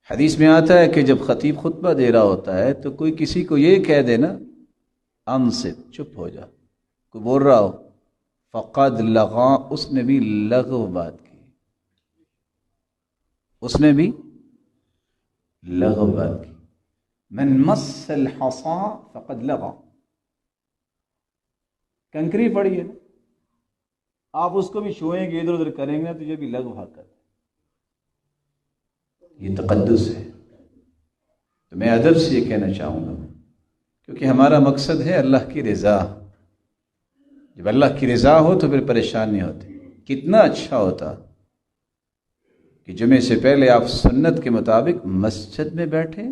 حدیث میں آتا ہے کہ جب خطیب خطبہ دے رہا ہوتا ہے تو کوئی کسی کو یہ کہہ دے نا انصت، چپ ہو جا، کوئی بول رہا ہو، فقد لغا، اس نے بھی لغو بات کی، اس نے بھی لغو بات کی۔ من مس الحصا فقد لغا، کنکری پڑی ہے نا، آپ اس کو بھی چھوئیں گے، ادھر ادھر کریں گے تو یہ بھی لغو حرکت ہے، یہ تقدس ہے۔ تو میں ادب سے یہ کہنا چاہوں گا، کیونکہ ہمارا مقصد ہے اللہ کی رضا۔ جب اللہ کی رضا ہو تو پھر پریشان نہیں ہوتے۔ کتنا اچھا ہوتا کہ جمعے سے پہلے آپ سنت کے مطابق مسجد میں بیٹھیں،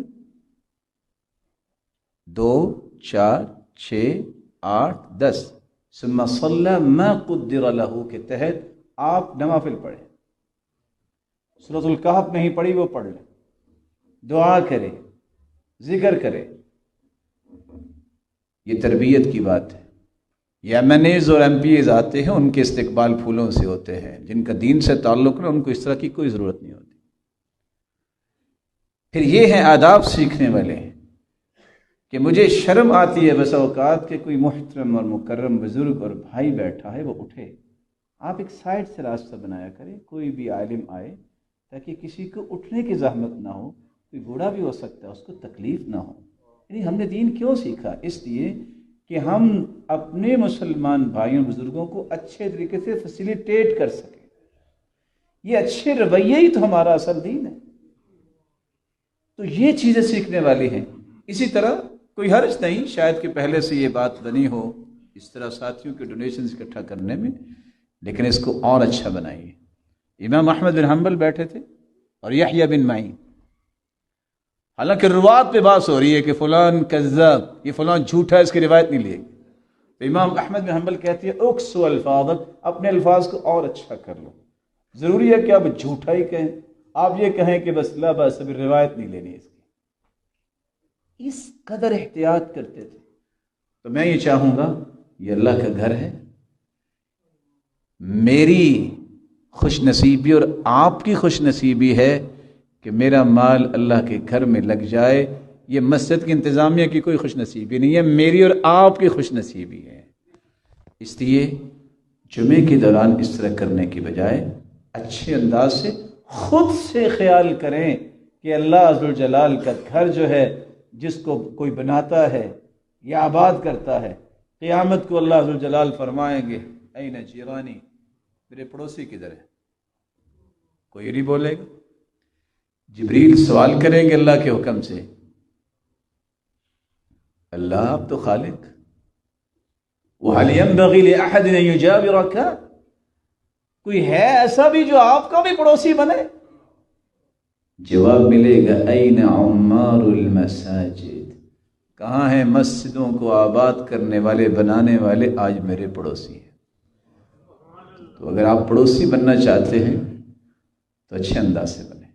2 4 6 8 10 ثم صلی ما قدر له کے تحت آپ نوافل پڑھیں، سورۃ الکہف نہیں پڑھی وہ پڑھ لیں، دعا کرے، ذکر کرے۔ یہ تربیت کی بات ہے۔ یہ ایم این ایز اور ایم پی ایز آتے ہیں، ان کے استقبال پھولوں سے ہوتے ہیں، جن کا دین سے تعلق ہے ان کو اس طرح کی کوئی ضرورت نہیں ہوتی۔ پھر یہ ہیں آداب سیکھنے والے کہ مجھے شرم آتی ہے بس اوقات کہ کوئی محترم اور مکرم بزرگ اور بھائی بیٹھا ہے وہ اٹھے، آپ ایک سائڈ سے راستہ بنایا کریں، کوئی بھی عالم آئے تاکہ کسی کو اٹھنے کی زحمت نہ ہو، کوئی بوڑھا بھی ہو سکتا ہے اس کو تکلیف نہ ہو۔ یعنی ہم نے دین کیوں سیکھا؟ اس لیے کہ ہم اپنے مسلمان بھائیوں بزرگوں کو اچھے طریقے سے فیسیلیٹیٹ کر سکیں۔ یہ اچھے رویے ہی تو ہمارا اصل دین ہے۔ تو یہ چیزیں سیکھنے والی ہیں۔ اسی طرح کوئی حرج نہیں شاید کہ پہلے سے یہ بات بنی ہو اس طرح ساتھیوں کے ڈونیشنز اکٹھا کرنے میں، لیکن اس کو اور اچھا بنائیے۔ امام احمد بن حنبل بیٹھے تھے اور یحییٰ بن معین، حالانکہ روات پہ بات ہو رہی ہے کہ فلان کذاب، یہ فلان جھوٹا، اس کی روایت نہیں لیے، تو امام احمد بن حنبل کہتے ہیں اکسو الفاظک، اپنے الفاظ کو اور اچھا کر لو۔ ضروری ہے کہ آپ جھوٹا ہی کہیں، آپ یہ کہیں کہ بس لا بأس بھی، روایت نہیں لینی اس کی۔ اس قدر احتیاط کرتے تھے۔ تو میں یہ چاہوں گا، یہ اللہ کا گھر ہے، میری خوش نصیبی اور آپ کی خوش نصیبی ہے کہ میرا مال اللہ کے گھر میں لگ جائے۔ یہ مسجد کی انتظامیہ کی کوئی خوش نصیبی نہیں ہے، میری اور آپ کی خوش نصیبی ہے۔ اس لیے جمعے کے دوران اس طرح کرنے کی بجائے اچھے انداز سے خود سے خیال کریں کہ اللہ عزوجلال کا گھر جو ہے، جس کو کوئی بناتا ہے یا آباد کرتا ہے، قیامت کو اللہ عزوجلال فرمائیں گے این جیرانی، میرے پڑوسی کدھر ہے؟ کوئی نہیں بولے گا۔ جبریل سوال کریں گے اللہ کے حکم سے، اللہ آپ تو خالق، وَهَلْ يَنبَغِي لِأَحَدٍ أَن يُجَاوِرَكَ، کوئی ہے ایسا بھی جو آپ کا بھی پڑوسی بنے؟ جواب ملے گا أَيْنَ عُمَّارُ الْمَسَاجِدِ، کہاں ہیں مسجدوں کو آباد کرنے والے، بنانے والے؟ آج میرے پڑوسی ہیں۔ تو اگر آپ پڑوسی بننا چاہتے ہیں تو اچھے انداز سے بنیں،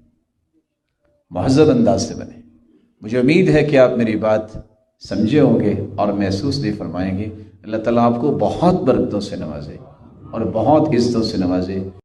مہذب انداز سے بنیں۔ مجھے امید ہے کہ آپ میری بات سمجھے ہوں گے اور محسوس بھی فرمائیں گے۔ اللہ تعالیٰ آپ کو بہت برکتوں سے نوازے اور بہت عزتوں سے نوازے۔